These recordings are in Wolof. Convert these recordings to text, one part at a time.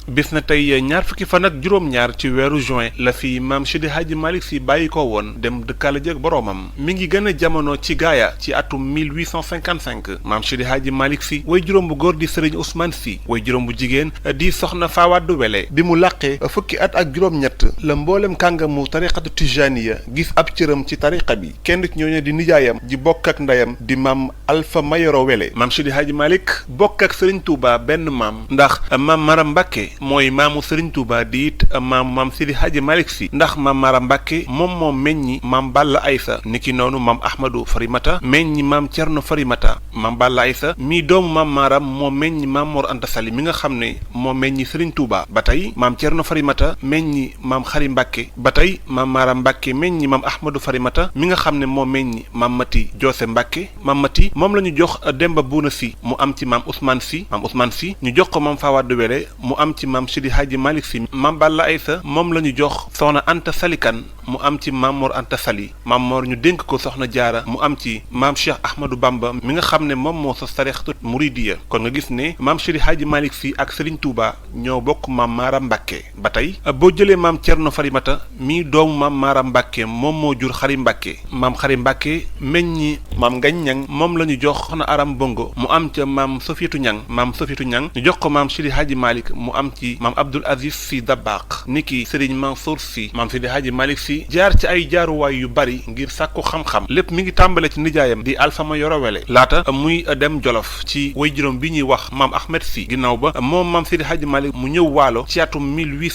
bis na tey ñaar fukki fan ak juróom-ñaar ci weeru juin la fi maam Seydi Hadji Malick Sy bàyyi ko woon dem dëkkaale jëg boroomam mi ngi gën a jamono ci gaaya ci atum 1855 maam Seydi Hadji Malick Sy way juróom bu góor di Serigne Ousmane Sy way juróom bu jigéen di soxna Fawade Wele bi mu làqee fukki at ak juróom-ñett la mboolem kàngamu tariqatu tijaniya gis ab cëram ci tariqa bi kenn ci ñooñu di nijaayam ji bokk ak ndeyam di maam Alpha Mayoro Wele maam Seydi Hadji Malick bokk ak Serigne Touba benn maam ndax maam Maram Mbacke mooy maamu Serigne Touba di it maam Seydi Hadji Malick Sy ndax maam Maram Mbacke moom meññi maam Balla Aysa niki noonu maam Ahmadou Farimata meññi maam Cerno Farimata maam Balla Aysa mii doomu maam Maram moo meññi maam Mor Anta Sali mi nga xam ne moo meññi Serigne Touba ba tey maam Cerno Farimata meññi maam Xari Mbacke ba tey maam Maram Mbacke meññi maam Ahmadou Farimata mi nga xam ne moo meññi maam Mati Joose Mbacke maam Mati moom la ñu jox Demba Buuna Sy mu am ci maam Ousmane Sy ñu jox ko maam Fawade Wele mu am ci maam Seydi Hadji Malick Sy maam Balla Aysa moom la ñu jox soxna Anta Salikan mu am ci maam Mor Anta Sali maam Mor ñu dénk ko soxna Jaara mu am ci maam Cheikh Ahmadou Bamba mi nga xam ne moom moo sos tarixatu muridiya kon nga gis ne maam Seydi Hadji Malick Sy ak Serigne Touba ñoo bokk maam Maram Mbacke ba tey boo jëlee maam Cerno Farimata mii doomu maam Maram Mbacke moom moo jur Xari Mbacke maam Xari Mbacke meññi maam Ngañ Ñang moom la ñu jox soxna Aram Bongo mu am ca maam Sofiatou Ñang ñu jox ko maam Seydi Hadji Malick mu am ci maam Abdoul Aziz Sy Dabakh niki Serigne Mansour Sy maam Seydi Hadji Malick Sy jaar ci ay jaaruwaay yu bari ngir sàkku xam-xam lépp mi ngi tàmbale ci nijaayam di Alpha Mayoro Wele laata muy dem Jolof ci way juróom bi ñuy wax maam Ahmed Sy ginnaaw ba moom maam Seydi Hadji Malick mu ñëw waalo ci atum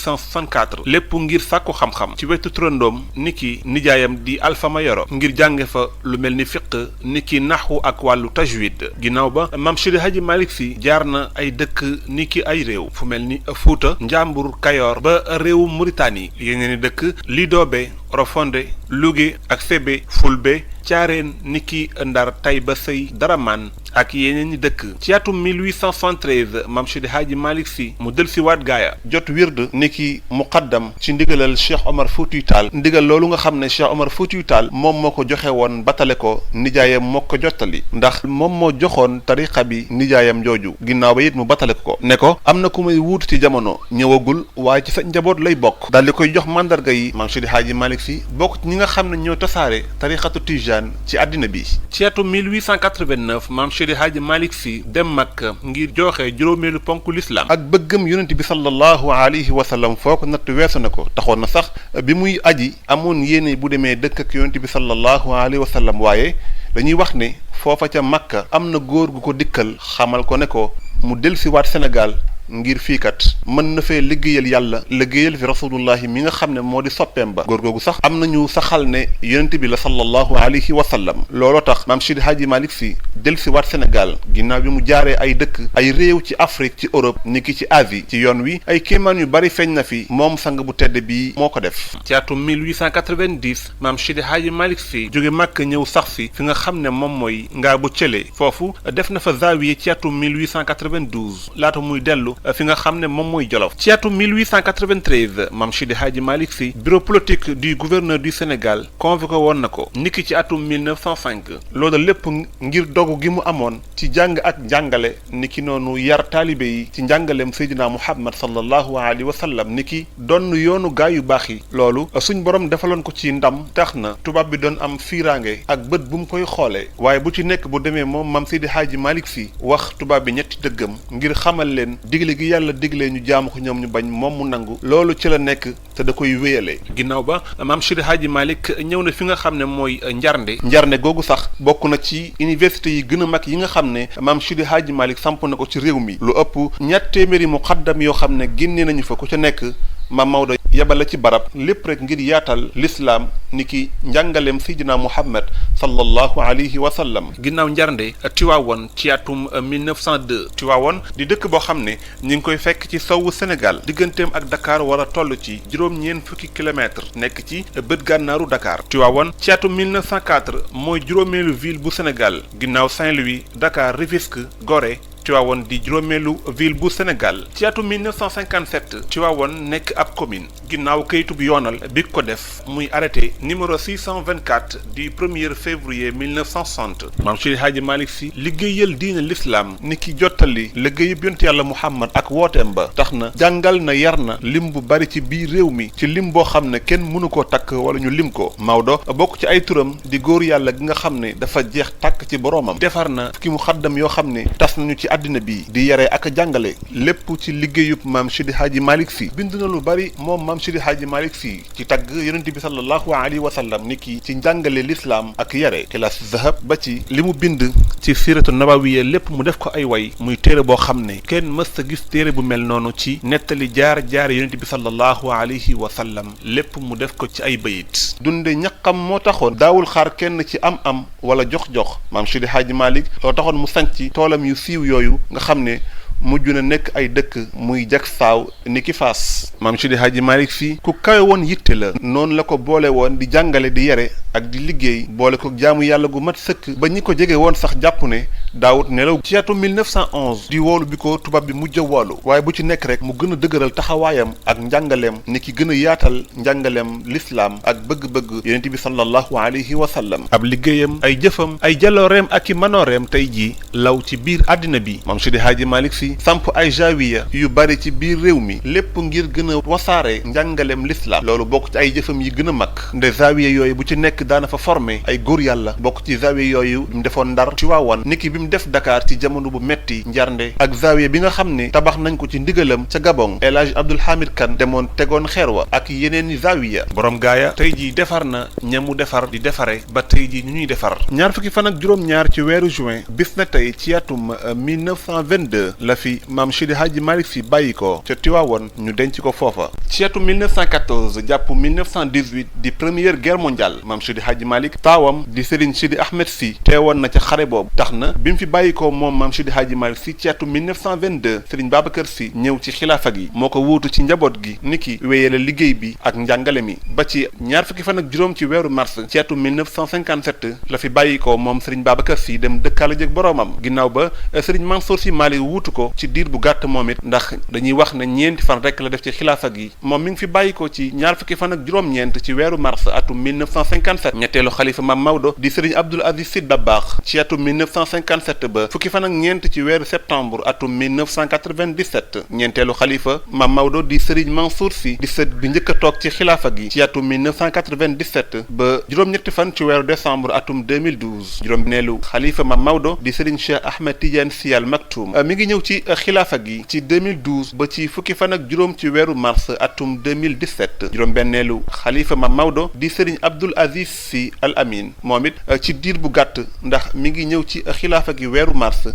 1864 lépp ngir sàkku xam-xam ci wetu turandoom niki nijaayam di Alpha Mayoro ngir jànge fa lu mel ni fiq niki naxwu ak wàllu tajwid ginnaaw ba maam Seydi Hadji Malick Sy jaar na ay dëkk niki ay réew fu mel ni Fuuta Njàmbur Kayoor ba réewu Mauritanie yeneen i dëkk Lidoobe Rofonde Louga ak Sebe Fulbe Caareen niki Ndar Tayba Sëy Daraman ak yeneen i dëkk ci atum 1873 maam Seydi Hadji Malick Sy mu del si waat gaaya jot wird niki muqaddam ci ndigalal Cheikh Omar Foutiyou Tall ndigal loolu nga xam ne Cheikh Omar Foutiyou Tall moom moo ko joxe woon batale ko nijaayam moo ko jottali ndax moom moo joxoon tariqa bi nijaayam jooju ginnaaw ba it mu batale ko ne ko am na ku may wuutu ci jamono ñëwagul waaye ci sa njaboot lay bokk daal di koy jox mandarga yi maam Seydi Hadji Malick Sy bokk ci ñi nga xam ne ñoo tasaare tariqatu tijaan ci àddina bi ci atum 1889 maam Seydi Hadji Malick Sy dem Makka ngir joxe juróomeelu ponk l'islam ak bëggam yonent bi sallallahu alayhi wa sallam foo ko natt weesu na ko taxoon na sax bi muy aji amoon yéene bu demee dëkk ak yonent bi sallallahu alayhi wa sallam waaye dañuy wax ne foofa ca Makka am na góor gu ko dikkal xamal ko ne ko mu dellusiwaat Sénégal ngir fii kat mën na fee liggéeyal yàlla liggéeyal fi rasulullahi mi nga xam ne moo di soppeem ba góor googu sax am nañu saxal ne yonent bi la sallallahu alayhi wa sallam looloo tax maam Seydi Hadji Malick Sy dellusiwaat Sénégal ginnaaw bi mu jaaree ay dëkk ay réew ci Afrique ci Europe niki ci Asie ci yoon wi ay kéemaan yu bari feeñ na fi moom sang bu tedd bi moo ko def ci atum 1890 maam Seydi Hadji Malick Sy jóge Màkk ñëw sax si fi nga xam ne moom mooy ngaa bu cële foofu def na fa zaawiye ci atum 1892 laata muy dellu fi nga xam ne moom mooy Jolof ci atum 1893 maam Seydi Hadji Malick Sy bureau politique du gouverneur du Sénégal convoqué woon na ko niki ci atum 1905 loolu lépp ngir dogu gi mu amoon ci jàng ak njàngale niki noonu yar taalibe yi ci njàngaleem Seydina Muhammad sallallahu alayhi wa sallam niki doon yoonu gaa yu baax yi loolu suñ borom defaloon ko ci ndam tax na tubaab bi doon am fiiraange ak bët bu mu koy xoolee waaye bu ci nekk bu demee moom maam Seydi Hadji Malick Sy wax tubaab bi ñetti dëggam ngir xamal leen gi yàlla diglee ñu jaamu ko ñoom ñu bañ moom mu nangu loolu ci la nekk te da koy wéyale ginnaaw ba maam Seydi Hadji Malick ñëw na fi nga xam ne mooy njarnde googu sax bokk na ci université yi gën a mag yi nga xam ne maam Seydi Hadji Malick samp na ko ci réew mi lu ëpp ñett téeméeri muqaddam yoo xam ne génnee nañu fa ku ca nekk maam Maodo yebal la ci barab lépp rek ngir yaatal l'islam ni ki njàngaleem Seydina Muhammad sallallahu alayhi wa sallam ginnaaw njarnde Tiwaawoon ci atum 1902 Tiwaawoon di dëkk boo xam ne ñi ngi koy fekk ci sowwu Sénégal digganteem ak Dakar war a toll ci juróom-ñeent fukki kilomètres nekk ci bët gànnaaru Dakar Tiwaawoon ci atum 1904 mooy juróomeelu ville bu Sénégal ginnaaw Saint-Louis Dakar Rufisque Gorée Tivaouane di juróomeelu ville bu Sénégal ci atum 1957 Tivaouane nekk ab commune ginnaaw kayitub yoonal bi ko def muy arrêté numéro 624 du 1er février 1960 maam Seydi Hadji Malick Sy liggéeyal diine l'islam ni ki jottali liggéeyub yonent yàlla Muhammad ak wooteem ba tax na jàngal na yar na lim bu bari ci biir réew mi ci lim boo xam ne kenn mënu koo takk wala ñu lim ko Maodo bokk ci ay turam di góor yàlla gi nga xam ne dafa jeex tàkk ci boroomam defar na fukki mu xaddam yoo xam ne tas nañu ci àddina bi di yare ak jàngale lépp ci liggéeyub maam Seydi Hadji Malick Sy bind na lu bari moom maam Seydi Hadji Malick Sy ci tagg yonent bi sallallahu alayhi wa sallam ni ki ci njàngale l'islam ak yare xilaas zahab ba ci li mu bind ci siratu nabawiya lépp mu def ko ay way muy téere boo xam ne kenn mës a gis téere bu mel noonu ci nettali jaar yonent bi sallallahu alayhi wa sallam lépp mu def ko ci ay bayit dunde ñaqam moo taxoon daawul xaar kenn ci am wala jox-jox maam Seydi Hadji Malick loo taxoon mu sanc toolam yu siiw yooyu nga xam ne mujj na nekk ay dëkk muy jak saaw ni ki faas maam Seydi Hadji Malick Sy ku kawe woon yitte la noonu la ko boole woon di jàngale di yare ak di liggéey boole ko jaamu yàlla gu mat sëkk ba ñi ko jege woon sax jàpp ne daawut nelaw ci atum 1911 di woolu bi ko tubaab bi mujj a woolu waaye bu ci nekk rek mu gën a dëgëral taxawaayam ak njàngaleem ni ki gën a yaatal njàngaleem l'islam ak bëgg-bëgg yonent bi sallallahu alayhi wa sallam ab liggéeyam ay jëfam ay jalooreem ak i manooreem tey jii law ci biir àddina bi maam Seydi Hadji Malick Sy samp ay jawiya yu bari ci biir réew mi lépp ngir gën a wasaare njàngaleem l'islam loolu bokk ci ay jëfam yi gën a mag nde jawiya yooyu bu ci nekk daana fa formé ay góor yàlla bokk ci jawiya yooyu mu defoon Ndar Tiwaawan niki bi mu def Dakar ci jamono bu metti njarnde ak jawiya bi nga xam ne tabax nañ ko ci ndigalam ca Gabon El Hadj Abdoul Hamid Kane demoon tegoon xeer wa ak yeneen jawiya borom gaaya tey jii defar na ñamu defar di defare ba tey jii ñu ñuy defar ñaar fukki fan ak juróom-ñaar ci weeru juin bis na tey ci atum 1922 la fi maam Seydi Hadji Malick Sy bàyyi ko ca Tiwaawan ñu denc ko foofa ci atum 1914 jàpp 1918 di première guerre mondiale maam Seydi Hadji Malick taawam di Serigne Sidi Ahmed Sy teewoon na ca xare boobu tax na bi mu fi bàyyi ko moom maam Seydi Hadji Malick Sy ci atum 1922 Serigne Babacar Sy ñëw ci xilaafa gi moo ko wuutu ci njaboot gi niki wéyale liggéey bi ak njàngale mi ba ci ñaar fukki fan ak juróom ci weeru mars ci atum 1957 la fi bàyyi ko moom Serigne Babacar Sy dem dëkkaale jëg boroomam ginnaaw ba Serigne Mansour Sy Malick wuutu ko ci diir bu gàtt moom it ndax dañuy wax ne ñeenti fan rek la def ci xilaafa gi moom mi ngi fi bàyyi ko ci ñaar fukki fan ak juróom-ñeent ci weeru mars atum 1957 ñetteelu xalifa Mam Maodo di Serigne Abdoul Aziz Sy Dabakh ci atum 1957 ba fukki fan ak ñeent ci weeru septembre atum 1997 ñeenteelu xalifa Mam Maodo di Serigne Mansour Sy di sët bi njëkk a toog ci xilaafa gi ci atum 1997 ba juróom-ñetti fan ci weeru décembre atum 2012 juróom-neelu xalifa Mam Maodo di Serigne Cheikh Ahmed Tidiane Sy Al Maktoum mi ngi ñëw ci xilaafa gi ci 2012 ba ci fukki fan ak juróom ci weeru mars atum 2017 juróom-benneelu xalifa Mam Maodo di Serigne Abdoul Aziz Sy Al Amin moom it ci diir bu gàtt ndax mi ngi ñëw ci xilaafa gi weeru mars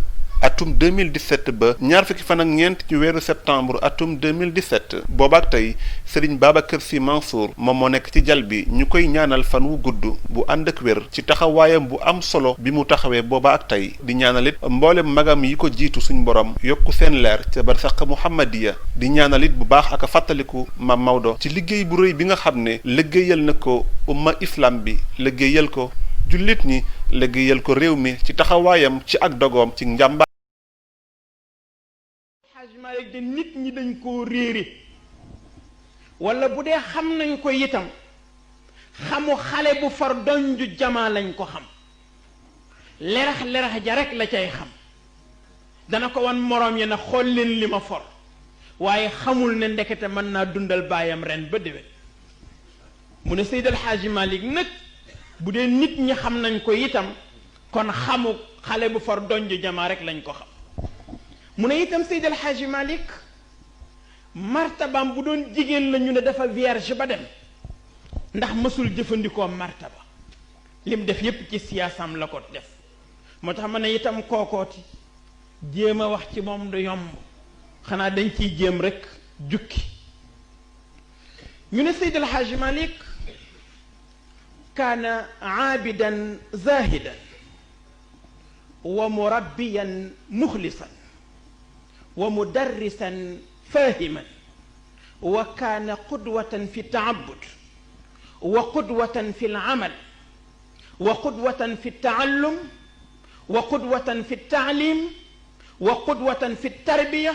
atum 2017 ba ñaar fukki fan ak ñeent ci weeru septembre atum 2017 boobaak tey Serigne Babacar Sy Mansour moom moo nekk ci jal bi ñu koy ñaanal fan wu gudd bu ànd ak wér ci taxawaayam bu am solo bi mu taxawee booba ak tey di ñaanalit mboolem magam yi ko jiitu suñ borom yokku seen leer ca barsaq muhammadiya di ñaanalit bu baax ak a fàttaliku Mam Maodo ci liggéey bu rëy bi nga xam ne liggéeyal na ko umma islam bi liggéeyal ko jullit ñi liggéeyal ko réew mi ci taxawaayam ci ak dogoom ci njàmbaar Malick de nit ñi dañ koo réere wala bu dee xam nañ ko itam xamu xale bu far donju jamaa lañ ko xam lerax ja rek la cay xam dana ko wan moroom yi na xool leen li ma for waaye xamul ne ndekete mën naa dundal baayam ren ba déwén mu ne Seydi El Hadji Malick nag bu dee nit ñi xam nañ ko itam kon xamu xale bu far donju jamaa rek lañ ko xam mu ne itam Seydi El Hadji Malick martabaam bu doon jigéen la ñu ne dafa vierge ba dem ndax mësul jëfandikoo martaba lim def yépp ci siyaasam la ko def moo tax ma ne itam kookooti jéem a wax ci moom du yomb xanaa dañ ciy jéem rekk jukki ñu ne Seydi El Hadji Malick kaana aabidan zahidan wa murabbiyan muxlisan wa mudarrisan fahiman wa kaana qudwatan fi taabud wa qudwatan fi lamal wa qudwatan fi taallum wa qudwatan fi taalim wa qudwatan fi tarbiya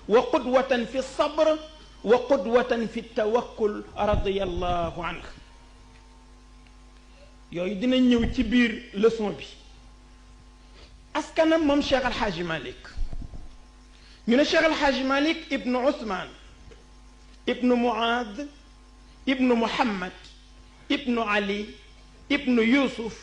wa qudwatan fi sabr wa qudwatan fi tawakkul radiyallahu anhu. yooyu dina ñëw ci biir leçon bi. askanam moom Cheikh Alxaaji Malik ñu ne Cheikh Alxaaji Malik ibnu Ousmane ibnu Muaad ibnu Muhammad ibnu Ali ibnu Yusuf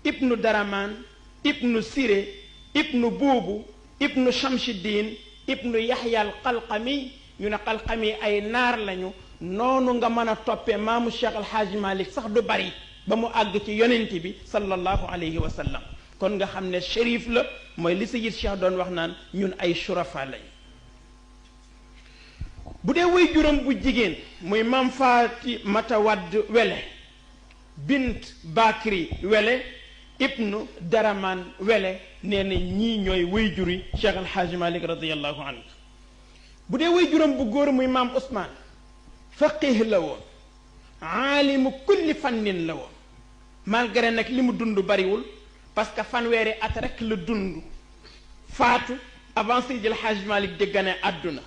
ibnu Daraman ibnu Siré ibnu Buubu ibnu Chamchiddin ibnu Yaxya al Qalqami ñu ne Qalqami ay naar lañu noonu nga mën a toppee maamu Cheikh Alxaaji Malik sax du bari ba mu àgg ci yonent bi sallallahu alayhi wa sallam. kon nga xam ne shérif la mooy li Sayyid Cheikh doon wax naan ñun ay shurafa lañ. bu dee way juróom bu jigéen muy maam Fatimata Wadd Wele bint Bakri Wele ibnu Daraman Wele nee na ñii ñooy way juri Cheikh Alxaaji Malik radiyallahu anhu. bu dee way juróom bu góor muy maam Ousmane faqih la woon aalimu kulli fannin la woon malgré nag li mu dund bariwul parce que fanweeri at rek la dund faatu avant Seydil Hadj Malick di gane àdduna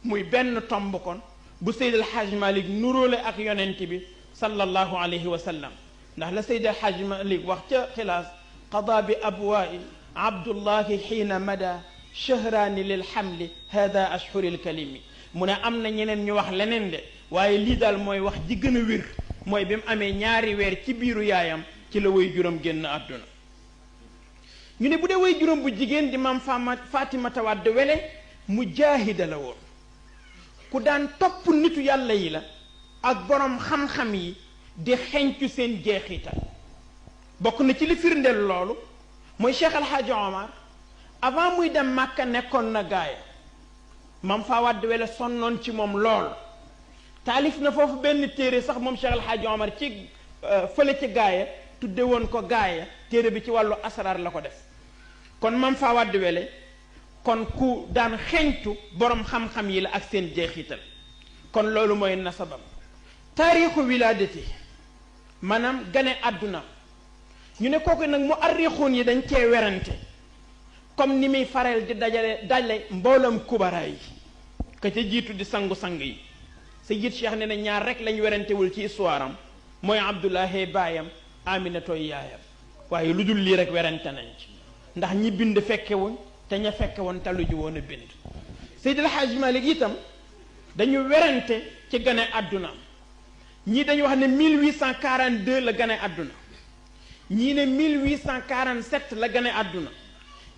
muy benn tomb kon bu Seydil Hadj Malick nuróole ak yonent bi sallallahu alayhi wa sallam ndax la Seydil Hadj Malick wax ca xilaas qada bi abwaa'i abdullahi xiina mada shahraani lil xamli hada ashhuril kalimi mu ne am na ñeneen ñu wax leneen de waaye lii daal mooy wax ji gën a wér mooy bi mu amee ñaari weer ci biiru yaayam ci la way juróom génn àdduna. ñu ne bu dee way juróom bu jigéen di maam Fatimata Wadd Wele mujaahida la woon ku daan topp nitu yàlla yi la ak borom xam-xam yi di xencu seen jeexital. bokk na ci li firndeel loolu mooy Cheikh Alhaaji Omar avant muy dem Màkka nekkoon na gaaya maam fa Wadd Wele sonnoon ci moom lool taalif na foofu benn téere sax moom Cheikh Alhaaji Omar ci fële ci gaaya tudde woon ko gaaya téere bi ci wàllu asraar la ko def. kon maam fa Wadd Wele kon ku daan xeñtu borom xam-xam yi la ak seen jeexital kon loolu mooy nasabam. taarixu wilaadati maanaam gane àdduna ñu ne kooku nag mu arrixuun yi dañ cee werante comme ni muy faral di dajale mboolam kubara yi ka ca jiitu di sangu-sang yi Sayyid Cheikh ne na ñaar rek lañ werantewul ci histoire am mooy Abdullahi baayam Aminatooy yaayam waaye lu dul lii rek werante nañ ci ndax ñi bind fekkewuñ te ña fekke woon talu ji woon a bind. Seydil Hadji Malick itam dañu werante ci gane àdduna ñii dañu wax ne 1842 la gane àdduna ñii ne 1847 la gane àdduna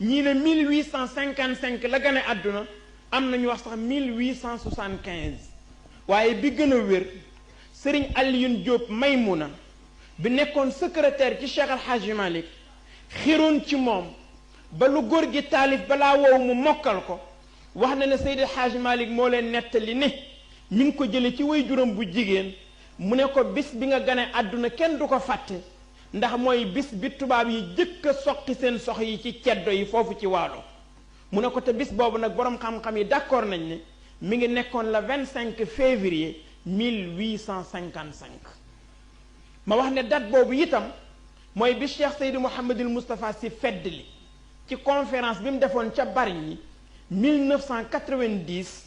ñii ne 1855 la gane àdduna am na ñu wax sax 1875 waaye bi gën a wér Serigne Alioune Diop Maymuna bi nekkoon secrétaire ci Cheikh Alhaaji Malick xiroon ci moom ba lu góor gi taalif balaa wow mu mokkal ko wax na ne Seydi Alhaaji Malick moo leen nettali ne mi ngi ko jële ci way juróom bu jigéen mu ne ko bis bi nga gane àdduna kenn du ko fàtte ndax mooy bis bi tubaab yi jëkk a soqi seen sox yi ci ceddo yi foofu ci waalo mu ne ko te bis boobu nag boroom xam-xam yi d'accord nañ ne mi ngi nekkoon le 25 février 1855 ma wax ne date boobu itam mooy bi Cheikh Seydi Mouhamadul Moustapha Sy feddli ci conférence bi mu defoon ca Bargny 1990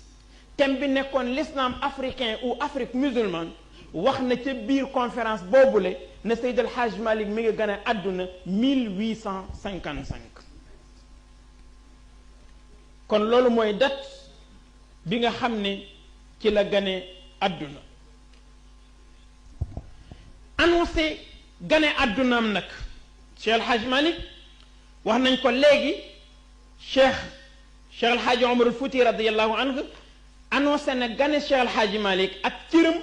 thème bi nekkoon l'islam africain ou Afrique musulmane wax na ca biir conférence boobule ne Seydi El Hadji Malick mi ngi gane àdduna 1855 kon loolu mooy date bi nga xam ne ci la gane àdduna annoncé gane àddunaam nag Cheikh El Hadji Malick wax nañ ko léegi Cheikh El Hadji Omar al Fouti radiyallahu anhu annoncé na gane Cheikh El Hadji Malick ak cëram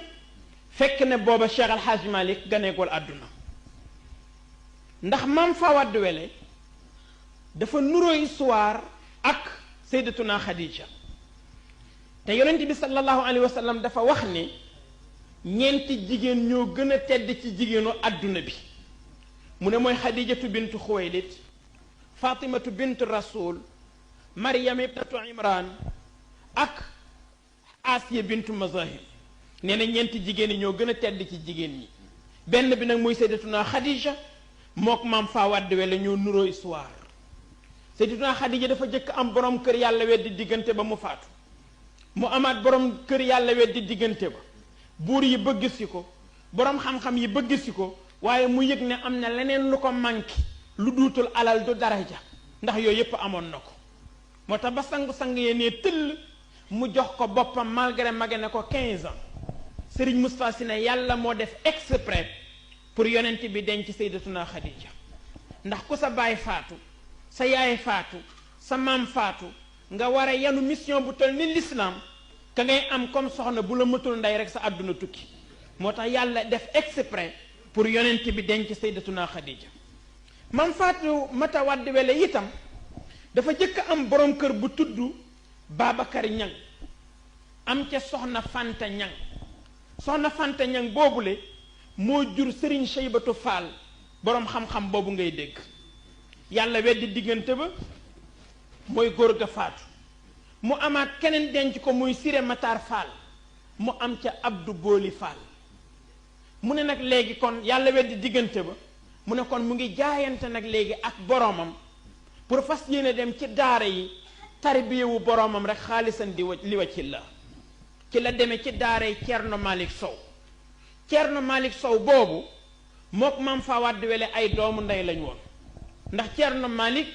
fekk ne booba Cheikh El Hadji Malick ganeegul àdduna ndax maam fa Wadd Wele dafa nuroo histoire ak Sayyidatuna Khadija te yonent bi sallallahu alayhi wa sallam dafa wax ne ñeenti jigéen ñoo gën a tedd ci jigéenu àdduna bi mu ne mooy Khadijatu bintu Xuwaylid Fatimatu bintu Rasul Maryam ibnatu Imran ak Asiya bintu Mazahim nee na ñeenti jigéen ñi ñoo gën a tedd ci jigéen ñi benn bi nag mooy Sayyidatuna Khadija mook maam fa Wadd Wele ñoo nuroo histoire Sayyidatuna Xadija dafa jëkk am borom kër yàlla weddi diggante ba mu faatu mu amaat borom kër yàlla weddi diggante ba buur yi bëgg si ko borom xam-xam yi bëgg si ko waaye mu yëg ne am na leneen lu ko manqué lu duutul alal du daraja ndax yooyu yépp amoon na ko moo tax ba sangu-sang yee nee tëll mu jox ko boppam malgré mage ne ko 15 ans Serigne Moustapha Sy ne yàlla moo def exprès pour yonent bi denc Sayyidatuna Xadija ndax ku sa baay faatu sa yaay faatu sa maam faatu nga war a yanu mission bu toll ni l'islam ka ngay am comme soxna bu la mëtul ndey rek sa àdduna tukki moo tax yàlla def exprès pour yonent bi denc Sayyidatuna Xadija mam faatu mata wadd wele itam dafa jëkk am borom kër bu tudd Babacar Ñang am ca soxna Fanta Ñang soxna Fanta Ñang boobule moo jur Serigne Cheybatu Fall boroom xam-xam boobu ngay dégg yàlla weddi diggante ba mooy góor ga faatu mu amaat keneen denc ko muy Siré Matar Fall mu am ca Abdou Booli Fall mu ne nag léegi kon yàlla weddi diggante ba mu ne kon mu ngi jaayante nag léegi ak boroomam pour fas yéene dem ci daara yi tarbiyewu boroomam rek xaalisan li wacci la ci la demee ci daara yi Thierno Malick Sow Thierno Malick Sow boobu mook Maam Fawade Wele ay doomu ndey lañ woon ndax Thierno Malick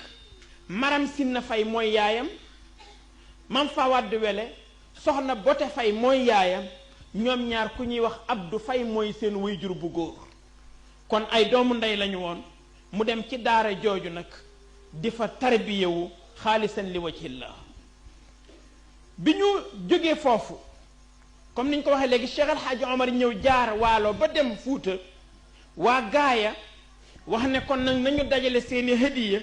Maram Sinna Fay mooy yaayam Maam Fawade Wele soxna Bote Fay mooy yaayam ñoom ñaar ku ñuy wax Abdou Fay mooy seen waajur bu góor kon ay doomu ndey lañu woon mu dem ci daara jooju nag di fa tarbiyewu xaalisan li wajhillah bi ñu jógee foofu comme niñ ko waxee léegi Cheikh El Hadj Omar ñëw jaar waalo ba dem Fuuta waa gaaya wax ne kon nag nañu dajale seeni hadiya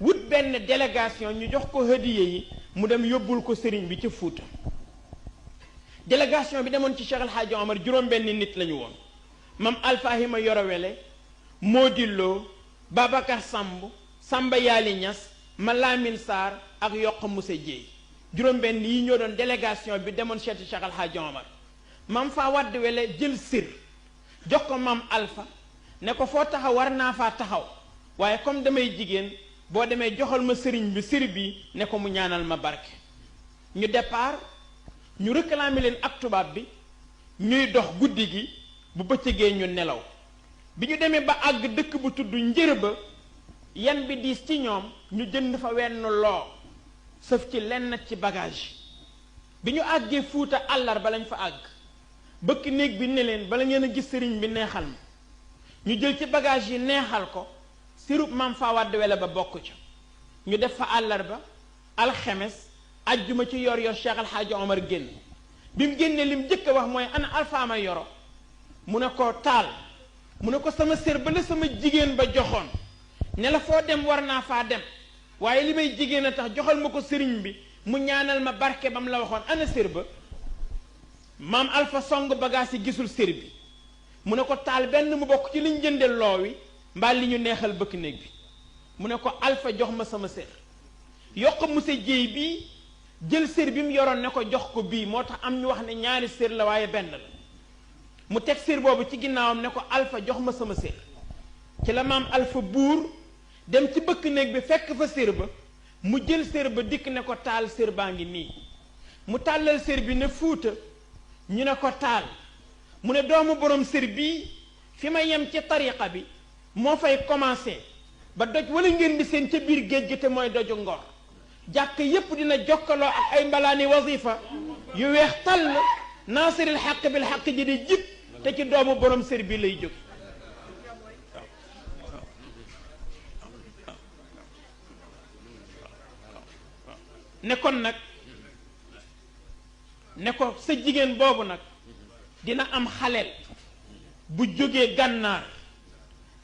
wut benn délégation ñu jox ko hadiya yi mu dem yóbbul ko sëriñ bi ci Fuuta délégation bi demoon ci Cheikh El Hadj Omar juróom-benn nit lañu woon mam Alfahima Yorowele Modillo Babacar Samb Samba Yaali Ñas Malamine Sarr ak Yokk Moussa Dieye juróom-benn yi ñoo doon délégation bi demoon seeti Cheikh El Hadj Omar mam Fawade Wele jël sir jox ko mam Alpha ne ko foo taxaw war naa faa taxaw waaye comme damay jigéen boo demee joxal ma sëriñ bi sir bi ne ko mu ñaanal ma barke ñu départ ñu réclamer leen ak tubaab bi ñuy dox guddi gi bu bëccëgee ñu nelaw bi ñu demee ba àgg dëkk bu tudd Njërëba yan bi diis ci ñoom ñu jënd fa wenn loo sëf ci lenn ci bagage bi ñu àggee Fuuta àllarba lañ fa àgg bëkk néeg bi ne leen bala ngeen a gis sëriñ bi neexal ma ñu jël ci bagage yi neexal ko sirub Maam Fawade Wele ba bokk ca ñu def fa àllarba alxemes ajjuma ci yor Cheikh El Hadj Omar génn bi mu génnee li mu njëkk a wax mooy ana alfaama yoro mu ne ko taal mu ne ko sama sér ba la sama jigéen ba joxoon ne la foo dem war naa faa dem waaye li may jigéen a tax joxal ma ko sëriñ bi mu ñaanal ma barke ba mu la waxoon ana sér ba maam Alpha song bagage yi gisul sér bi mu ne ko taal benn mu bokk ci liñ jënde loo wi mbaa li ñu neexal bëkk néeg bi mu ne ko Alpha jox ma sama sér Yokk Moussa Dieye bii jël sér bi mu yoroon ne ko jox ko bii moo tax am ñu wax ne ñaari sér la waaye benn la mu teg sér boobu ci ginnaawam ne ko Alpha jox ma sama sér ci la maam Alpha buur dem ci bëkk néeg bi fekk fa sér ba mu jël sér ba dikk ne ko taal sér baa ngi nii mu tàllal sér bi ne Fuuta ñu ne ko taal mu ne doomu borom sér bii fi ma yem ci tariqa bi moo fay commencé ba doj wala ngeen di seen ca biir géej gi te mooy doju Ngor jàkk yépp dina jokkaloo ak ay mbalaani wasifa yu weex tàll naasiril xaq bil xaq ji di jib te ci doomu borom sér bi lay jóg ne kon nag ne ko sa jigéen boobu nag dina am xaleel bu jógee gànnaar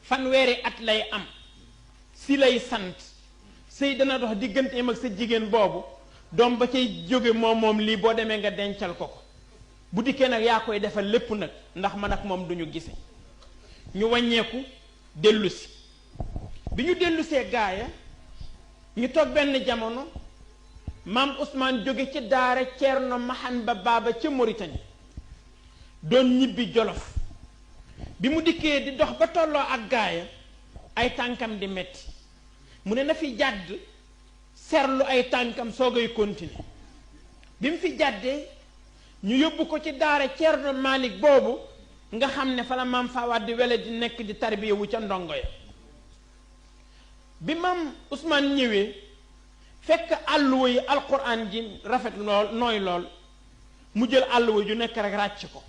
fanweeri at lay am si lay sant sëy dana dox digganteem ak sa jigéen boobu doom ba cay jóge moom lii boo demee nga dencal ko bu dikkee nag yaa koy defal lépp nag ndax man ak moom duñu gise ñu wàññeeku dellusi bi ñu dellusee gaaya ñu toog benn jamono maam Ousmane jóge ci daara Ceerno Mahan ba baaba ca Mauritanie doon ñibbi Jolof bi mu dikkee di dox ba tolloo ak gaaya ay tànkam di metti mu ne na fi jàdd serlu ay tànkam soogay continuer bi mu fi jàddee ñu yóbbu ko ci daara Ceerno Malik boobu nga xam ne fa la maam Fawad di wele di nekk di tarbiya wu ca ndongo ya bi maam Ousmane ñëwee fekk àlluwa yi alquran ji rafet lool nooy lool mu jël àlluwa ju nekk rek ràcc ko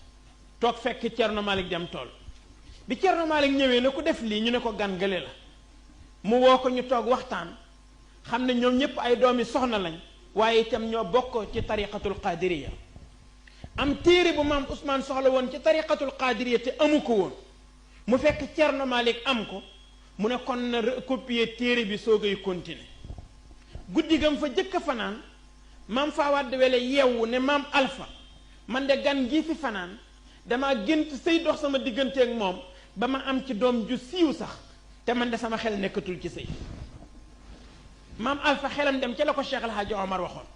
toog fekk Ceerno Malik dem tool bi Ceerno Malik ñëwee ne ku def lii ñu ne ko gan gële la mu woo ko ñu toog waxtaan xam ne ñoom ñépp ay doomi soxna lañ waaye itam ñoo bokk ci tariqatul qadiriya am téere bu maam Ousmane soxla woon ci tariqatul qadiriya te amu ko woon mu fekk Ceerno Malik am ko mu ne kon na recopier téere bi soogay continuer guddi gam fa jëkk fanaan maam Fawad wele yeewu ne maam Alpha man de gan gii fi fanaan dama gént sëy dox sama digganteeg moom ba ma am ci doom ju siiw sax te man de sama xel nekkatul ci sëy maam Alpha xelam dem ca la ko Cheikh El Hadj Omar waxoon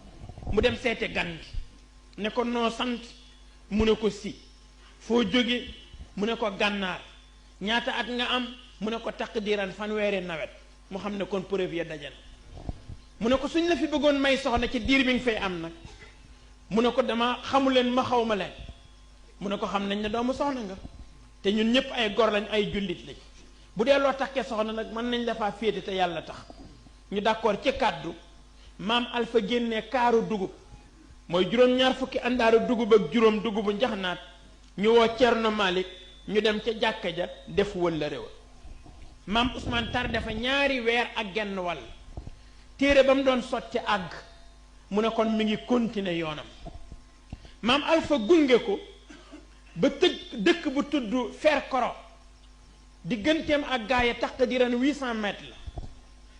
mu dem seete gan gi ne ko noo sant mu ne ko si foo jóge mu ne ko gànnaar ñaata at nga am mu ne ko taqdiran fanweeri nawet mu xam ne kon preuve ya daje na mu ne ko suñ la fi bëggoon may soxna ci diir bi nga fay am nag mu ne ko dama xamu leen ma xaw ma leen mu ne ko xam nañ ne doomu soxna nga te ñun ñëpp ay gor lañ ay jullit lañ bu dee loo takkee soxna nag mën nañ la faa féete te yàlla tax ñu d'accord ci kàddu maam Alpha génnee kaaru dugub mooy juróom-ñaar fukki àndaaru dugub ak juróom dugubu njaxnaat ñu woo Ceerno Malik ñu dem ca jàkka ja def wëlla réew maam Ousmane tar dafa ñaari weer ak genn wàll téere ba mu doon sotti àgg mu ne kon mi ngi continuer yoonam maam Alpha gunge ko ba dëkk bu tudd Ferkoro digganteem ak gaaya taqdiran 800 mètres la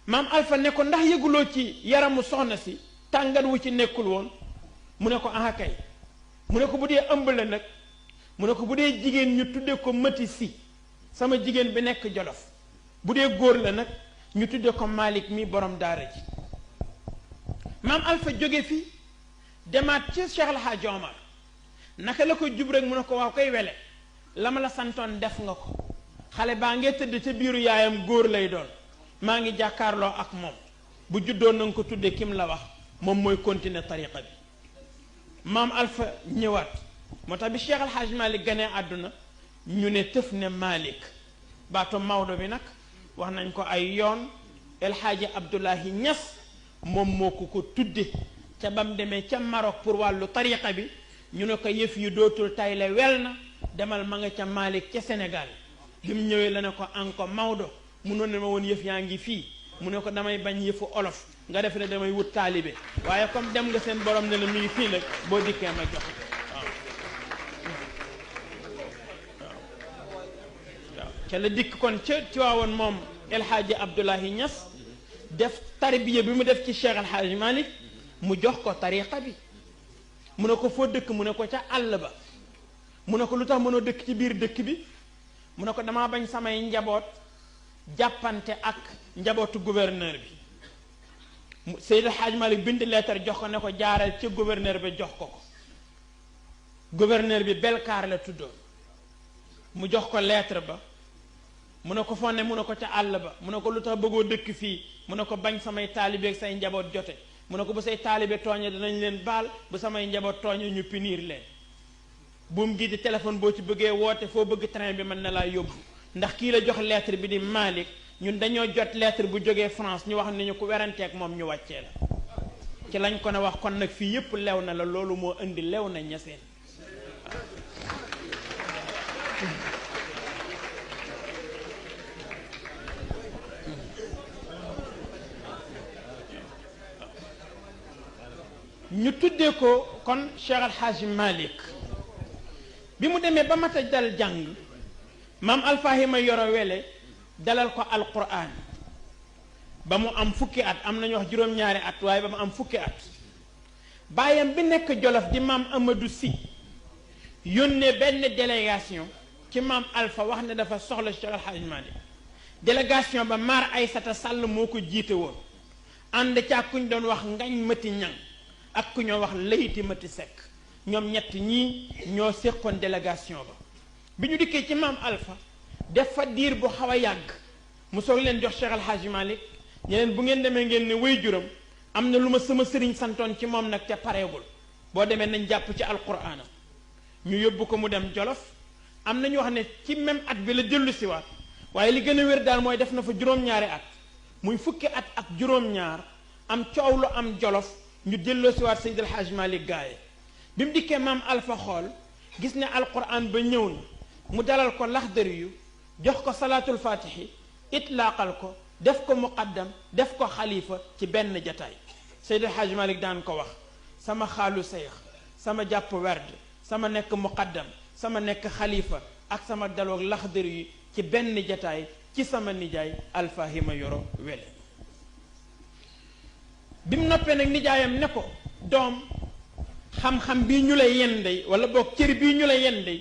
maam Alpha ne ko ndax yëguloo ci yaramu soxna si tàngat wu ci nekkul woon mu ne ko aha kay mu ne ko bu dee ëmb la nag mu ne ko bu dee jigéen ñu tudde ko mati si sama jigéen bi nekk Jolof bu dee góor la nag ñu tudde ko Malik mi borom daara ji maam Alpha jóge fi demaat ci Cheikh El Hadj Omar naka la ko jub rek mu ne ko waaw koy wele la ma la santoon def nga ko xale baa ngee tëdd ca biiru yaayam góor lay doon maa ngi jàkkaarloo ak moom bu juddoo na nga ko tudde kim la wax moom mooy continuer tariqa bi maam Alpha ñëwaat moo tax bi Cheikh El Hadj Malick ganee àdduna ñu ne tëf ne Malick baatu Maodo bi nag wax nañ ko ay yoon El Hadji Abdoulahi Niass moom moo ko tudde ca bam demee ca Maroc pour wàllu tariqa bi ñu ne ko yëf yu dootul tayle wel na demal ma nga ca Malick ca Sénégal bi mu ñëwee la ne ko anko Maodo munoon ne ma woon yëf yaa ngi fii mu ne ko damay bañ yëfu olof nga def ne damay wut taalibe waaye comme dem nga seen borom ne la mi ngi fii nag boo dikkee ma jox waaw ca la dikk kon ca Tiwaawoon moom El Hadji Abdoulahi Niass def tarbiya bi mu def ci Cheikh El Hadji Malick mu jox ko tariqa bi mu ne ko foo dëkk mu ne ko ca àll ba mu ne ko lu tax mënoo dëkk ci biir dëkk bi mu ne ko damaa bañ samay njaboot jàppante ak njabootu gouverneur bi Seydi El Hadji Malick bind lettre jox ko ne ko jaaral ca gouverneur bi jox ko gouverneur bi Belkaar la tuddoon mu jox ko lettre ba mu ne ko fonne mu ne ko ca àll ba mu ne ko lu tax bëggoo dëkk fii mu ne ko bañ samay taalibe ak say njaboot jote mu ne ko bu say taalibe tooñe danañ leen baal bu samay njaboot tooñe ñu punir leen buum gi di téléphone boo ci bëggee woote foo bëgg train bi mën na laa yóbbu ndax kii la jox lettre bi di Malick ñun dañoo jot lettre bu jógee France ñu wax ne ñu ko weranteeg moom ñu wàccee la ci lañ ko ne wax kon nag fii yépp lew na la loolu moo indi lew na ñaseen ñu tuddee ko kon Cheikh El Hadji Malick bi mu demee ba mat a dal jàng maam Alfahima yoro wele dalal ko alquran ba mu am fukki at am nañu wax juróom-ñaari at waaye ba mu am fukki at baayam bi nekk Jolof di maam Amadou Sy yónnee benn délégation ci maam Alpha wax ne dafa soxla Cheikh El Hadji Malick délégation ba Mar Aysata Sall moo ko jiite woon ànd ca kuñ doon wax Ngañ Mati Ñang ak ku ñoo wax Layti Mati Sekk ñoom ñett ñii ñoo séqoon délégation ba bi ñu dikkee ci maam Alpha def fa diir bu xaw a yàgg mu soog leen jox Cheikh El Hadji Malick ñeneen bu ngeen demee ngeen ne way juram am na lu ma sama sëriñ santoon ci moom nag te pareegul boo demee nañ jàpp ci alquraanam ñu yóbbu ko mu dem Jolof am na ñu wax ne ci même at bi la dellu siwaat waaye li gën a wér daal mooy def na fa juróom-ñaari at muy fukki at ak juróom-ñaar am coow lu am Jolof ñu delloo siwaat Seydi El Hadj Malick gaaye bi mu dikkee maam Alpha xool gis ne alquran ba ñëw na mu dalal ko laxdari yu jox ko salaatul fatihi itlaaqal ko def ko muqaddam def ko xalifa ci benn jataay Seydi El Hadj Malick daan ko wax sama xaalu seyx sama jàpp werd sama nekk muqaddam sama nekk xalifa ak sama daloog laxdari yi ci benn jataay ci sama nijaay alfahima yoro wele bi mu noppee nag nijaayam ne ko doom xam-xam bii ñu lay yendey wala boog cër bii ñu lay yendey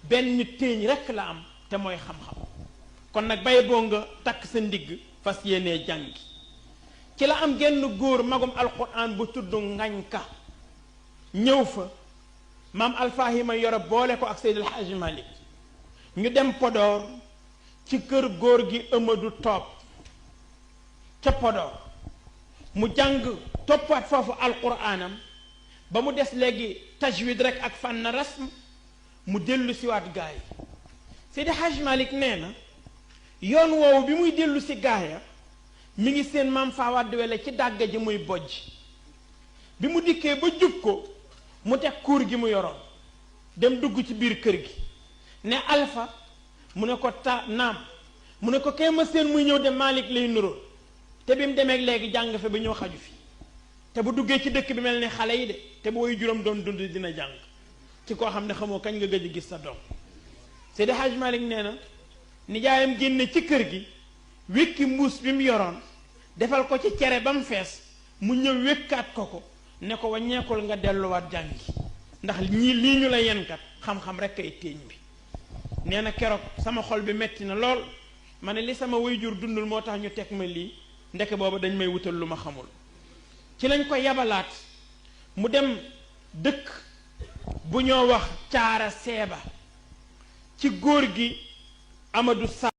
benn téeñ rekk la am te mooy xam-xam kon nag bay boo nga takk sa ndigg fas yéenee jàngi ci la am genn góor magum alquran bu tudd ngañ ka ñëw fa maam alfahima yoro boole ko ak Seydi El Hadji Malick ñu dem Podor ci kër góor gi Amadou Top ca Podor mu jàng toppaat foofu alquranam ba mu des léegi tajwid rek ak fànn rasm mu dellu siwaat gaay Seydi Hadj Malick nee na yoon woowu bi muy dellu si gaaya mi ngi seen maam Fawad Wele ci dàgga ji muy bojj bi mu dikkee ba jub ko mu teg kuur gi mu yoroon dem dugg ci biir kër gi ne Alpha mu ne ko naam mu ne ko kay ma seen muy ñëw de Malick lay nuróol te bi mu demee léegi jàng fe ba ñëw xaju fi te bu duggee ci dëkk bi mel ni xale yi de te bu woy juróom doon dund dina jàng ci koo xam ne xamoo kañ nga gëj a gis sa doom Seydi Hadj Malick nee na nijaayam génne ci kër gi wékki mbuus bi mu yoroon defal ko ci cere ba mu fees mu ñëw wékkaat ko ne ko waññeekul nga delluwaat jàngi ndax lii ñu la yenkat xam-xam rek ay téeñ bi nee na keroog sama xol bi metti na lool ma ne li sama waajur dundul moo tax ñu teg ma lii ndeke booba dañ may wutal lu ma xamul ci lañ ko yabalaat mu dem dëkk bu ñoo wax caara seeba ci góor gi Amadou Sa